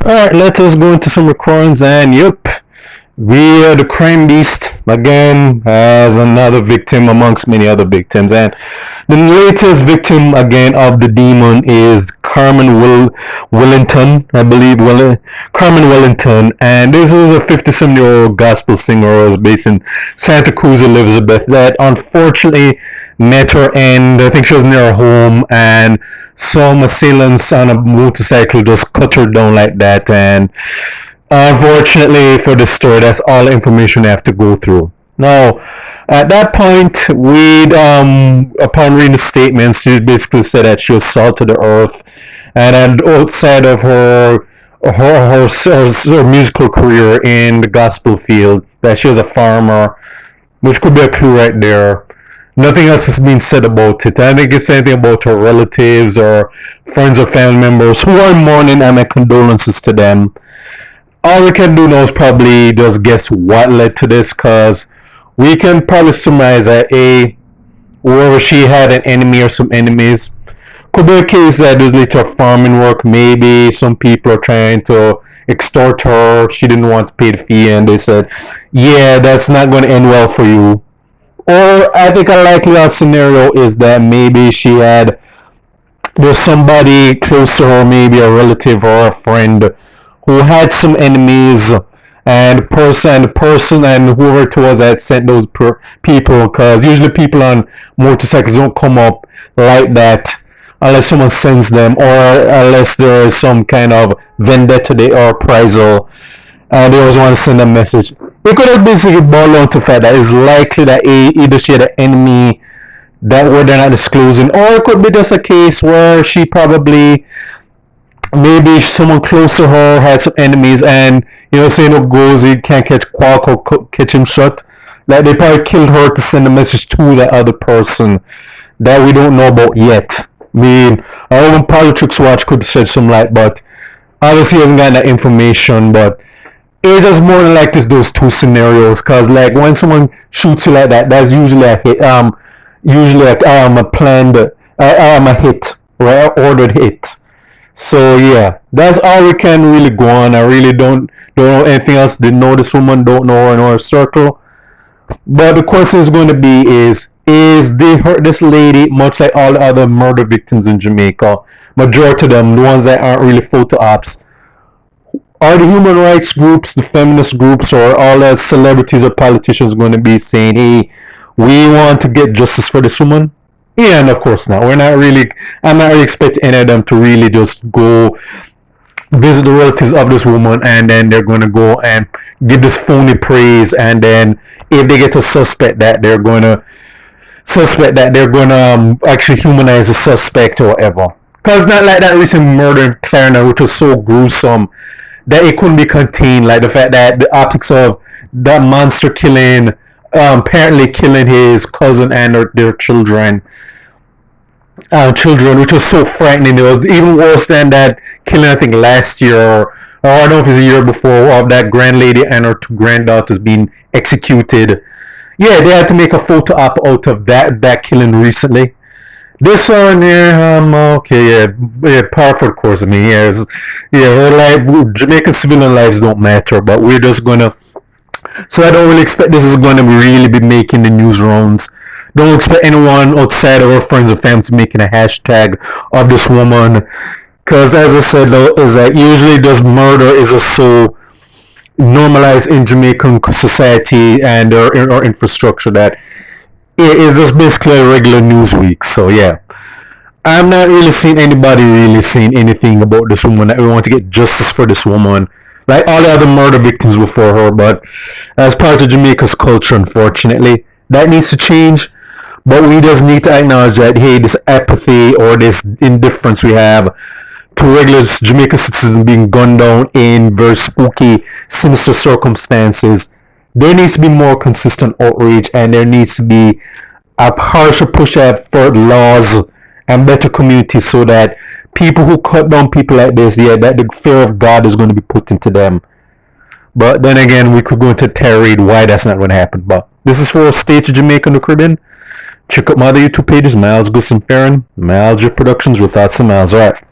Alright, let us go into some recordings, and yep, we are the crime beast again as another victim amongst many other victims. And the latest victim again of the demon is Carmen Wellington, I believe. Carmen Wellington, and this is a 57-year-old gospel singer who is based in Santa Cruz, Elizabeth, that unfortunately met her end. I think she was near her home, and some assailants on a motorcycle just cut her down like that. And unfortunately for the story, that's all the information I have to go through. Now, at that point, upon reading the statements, she basically said that she was salt of the earth, and outside of her musical career in the gospel field, that she was a farmer, which could be a clue right there. Nothing else has been said about it. I think it's anything about her relatives or friends or family members who are mourning, and my condolences to them. All we can do now is probably just guess what led to this, because we can probably surmise that whoever she had an enemy or some enemies. Could be a case that this led to farming work. Maybe some people are trying to extort her. She didn't want to pay the fee, and they said, yeah, that's not going to end well for you. Or I think a likely scenario is that maybe there's somebody close to her, maybe a relative or a friend, who had some enemies, and the person and whoever it was that sent those people, because usually people on motorcycles don't come up like that unless someone sends them, or unless there is some kind of vendetta or appraisal, and they always want to send a message. It could have basically boiled down to the fact that it's likely that either she had an enemy that they're not disclosing, or it could be just a case where she probably, maybe someone close to her had some enemies, and saying it goes, you can't catch Quark or catch him shut. Like they probably killed her to send a message to that other person that we don't know about yet. I mean, our own politics watch could shed some light, but obviously he hasn't gotten that information. But it is more than likely those two scenarios, because like when someone shoots you like that, that's usually a hit, a planned a hit, or ordered hit. So yeah, that's all we can really go on. I really don't know anything else. Didn't know this woman, don't know her in our circle. But the question is going to be is they hurt this lady much like all the other murder victims in Jamaica? Majority of them, the ones that aren't really photo ops, are the human rights groups, the feminist groups, or all the celebrities or politicians going to be saying, hey, we want to get justice for this woman? Yeah, and of course not. I'm not really expecting any of them to really just go visit the relatives of this woman, and then they're going to go and give this phony praise, and then if they get to suspect that, they're going to actually humanize the suspect or whatever. Because not like that recent murder in Clarendon, which was so gruesome that it couldn't be contained. Like the fact that the optics of that monster apparently killing his cousin and their children, which was so frightening. It was even worse than that killing, I think, last year, or I don't know if it was a year before, of that grand lady and her two granddaughters being executed. Yeah, they had to make a photo op out of that killing recently. This one here, okay, yeah, par for the course. I mean, her life, Jamaican civilian lives don't matter, but we're just gonna. So I don't really expect this is going to really be making the news rounds. Don't expect anyone outside of our friends and family making a hashtag of this woman, because as I said, though, is that usually just murder is just so normalized in Jamaican society and our infrastructure that it is just basically a regular news week. So yeah, I'm not really seeing anybody really saying anything about this woman, that we want to get justice for this woman like all the other murder victims before her. But as part of Jamaica's culture, unfortunately, that needs to change. But we just need to acknowledge that, hey, this apathy or this indifference we have to regular Jamaican citizens being gunned down in very spooky, sinister circumstances, there needs to be more consistent outrage, and there needs to be a harsher push out for laws and better communities, so that people who cut down people like this, yeah, that the fear of God is going to be put into them. But then again, we could go into tirade why that's not going to happen. But this is for State of Jamaica and the Caribbean. Check out my other YouTube pages, Miles Gus and Farron, Miles Productions with Thoughts and Miles. Alright.